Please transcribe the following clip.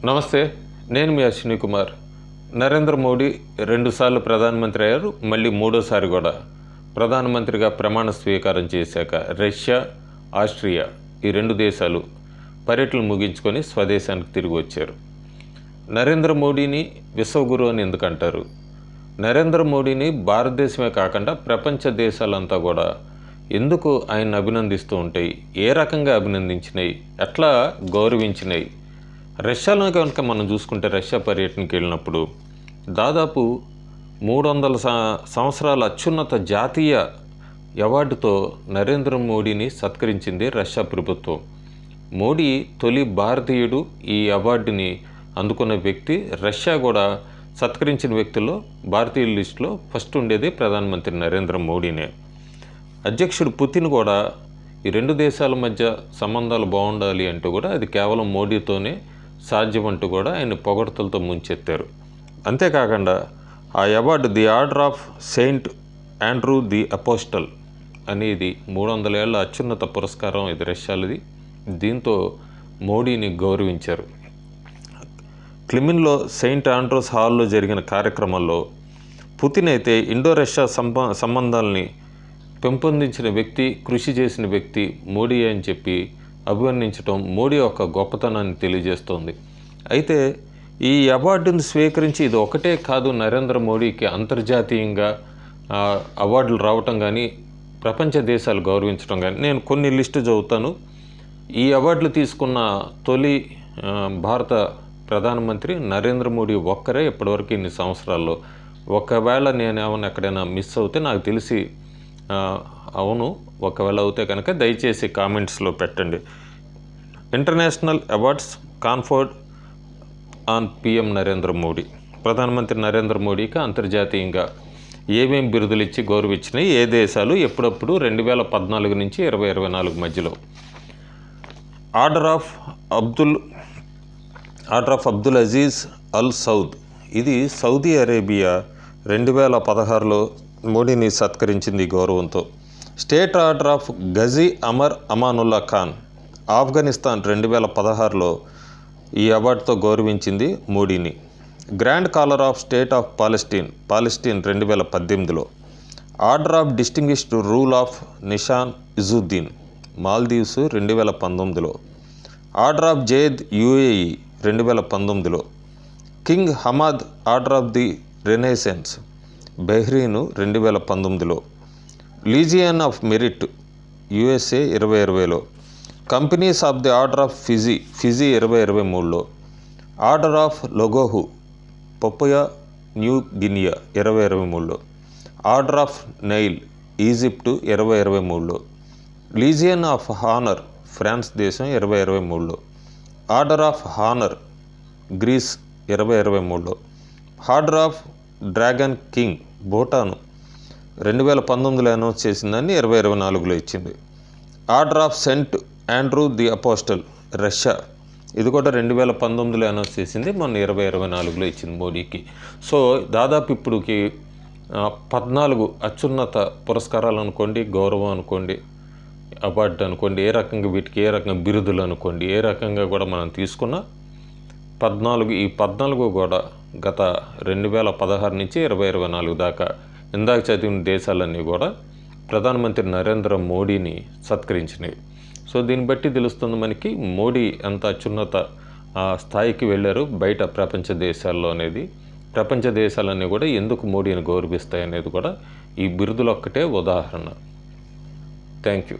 నమస్తే, నేను మీ అశ్విని కుమార్. నరేంద్ర మోడీ 2 సార్లు ప్రధానమంత్రి అయ్యారు. మళ్ళీ మూడోసారి కూడా ప్రధానమంత్రిగా ప్రమాణ స్వీకారం చేశాక రష్యా, ఆస్ట్రియా ఈ 2 దేశాలు పర్యటనలు ముగించుకొని స్వదేశానికి తిరిగి వచ్చారు. నరేంద్ర మోడీని విశ్వగురు అని ఎందుకంటారు? నరేంద్ర మోడీని భారతదేశమే కాకుండా ప్రపంచ దేశాలంతా కూడా ఎందుకు ఆయన అభినందిస్తూ ఉంటాయి? ఏ రకంగా అభినందించినాయి? ఎట్లా గౌరవించినాయి? రష్యాలో కనుక మనం చూసుకుంటే రష్యా పర్యటనకి వెళ్ళినప్పుడు దాదాపు 300 సంవత్సరాల అత్యున్నత జాతీయ అవార్డుతో నరేంద్ర మోడీని సత్కరించింది రష్యా ప్రభుత్వం. మోడీ తొలి భారతీయుడు ఈ అవార్డుని అందుకున్న వ్యక్తి. రష్యా కూడా సత్కరించిన వ్యక్తుల్లో భారతీయుల లిస్టులో ఫస్ట్ ఉండేది ప్రధానమంత్రి నరేంద్ర మోడీనే. అధ్యక్షుడు పుతిన్ కూడా ఈ 2 దేశాల మధ్య సంబంధాలు బాగుండాలి అంటూ కూడా అది కేవలం మోడీతోనే సాధ్యం అంటూ కూడా ఆయన పొగడ్తలతో ముంచెత్తారు. అంతేకాకుండా ఆ award the order of Saint Andrew the apostle అనేది 300 ఏళ్ల అత్యున్నత పురస్కారం ఇది రష్యాలది. దీంతో మోడీని గౌరవించారు. క్లిమిన్లో సెయింట్ ఆండ్రూస్ హాల్లో జరిగిన కార్యక్రమంలో పుతిన్ అయితే ఇండో రష్యా సంబంధాలని పెంపొందించిన వ్యక్తి, కృషి చేసిన వ్యక్తి మోడీ అని చెప్పి అభివర్ణించడం మోడీ యొక్క గొప్పతనాన్ని తెలియజేస్తోంది. అయితే ఈ అవార్డును స్వీకరించి ఇది ఒకటే కాదు, నరేంద్ర మోడీకి అంతర్జాతీయంగా అవార్డులు రావటం కానీ ప్రపంచ దేశాలు గౌరవించడం కానీ. నేను కొన్ని లిస్టు చదువుతాను. ఈ అవార్డులు తీసుకున్న తొలి భారత ప్రధానమంత్రి నరేంద్ర మోడీ ఒక్కరే ఇప్పటివరకు ఇన్ని సంవత్సరాల్లో. ఒకవేళ నేను ఏమైనా ఎక్కడైనా మిస్ అవుతే నాకు తెలిసి అవును, ఒకవేళ అవుతే కనుక దయచేసి కామెంట్స్లో పెట్టండి. International awards conferred on PM Narendra Modi. ప్రధానమంత్రి నరేంద్ర మోడీకి అంతర్జాతీయంగా ఏమేం బిరుదులు ఇచ్చి గౌరవించినాయి, ఏ దేశాలు ఎప్పుడప్పుడు 2014 నుంచి 2024 మధ్యలో. Order of Abdul Aziz Al Saud. ఇది సౌదీ అరేబియా 2016లో మోడీని సత్కరించింది ఈ గౌరవంతో. State order of Ghazi Amir Amanullah Khan. Afghanistan 2016లో ఈ అవార్డుతో గౌరవించింది మోడీని. Grand collar of state of Palestine 2018లో. Order of distinguished rule of Nishan Izzuddeen Maldives 2019లో. ఆర్డర్ ఆఫ్ జేద్ యుఏఈ 2019లో. King Hamad order of the renaissance Bahrain 2019లో. లీజియన్ ఆఫ్ మెరిట్ యుఎస్ఏ 2020లో. Companies of the order of Fiji 2023లో. Order of Logohu Papua New Guinea 2023లో. Order of Nile Egypt 2023లో. Legion of honour France దేశం 2023లో. Order of honour Greece 2023లో. Order of dragon king Bhutan 2019లో announce చేసిందని 2024లో ఇచ్చింది. Order of Saint Andrew the apostle Russia. ఇది కూడా 2019లో అనౌన్స్ చేసింది, మొన్న 2024లో ఇచ్చింది మోడీకి. సో దాదాపు ఇప్పుడుకి 14 అత్యున్నత పురస్కారాలు అనుకోండి, గౌరవం అనుకోండి, అవార్డు అనుకోండి, ఏ రకంగా వీటికి ఏ రకంగా బిరుదులు అనుకోండి, ఏ రకంగా కూడా మనం తీసుకున్న 14 కూడా గత 2016 నుంచి 2024 దాకా ఇందాక చదివిన దేశాలన్నీ కూడా ప్రధానమంత్రి నరేంద్ర మోడీని సత్కరించినాయి. సో దీన్ని బట్టి తెలుస్తుంది మనకి మోడీ ఎంత అత్యున్నత స్థాయికి వెళ్ళారు బయట ప్రపంచ దేశాల్లో అనేది. ప్రపంచ దేశాలన్నీ కూడా ఎందుకు మోడీని గౌరవిస్తాయి అనేది కూడా ఈ బిరుదులు ఒక్కటే ఉదాహరణ. Thank you.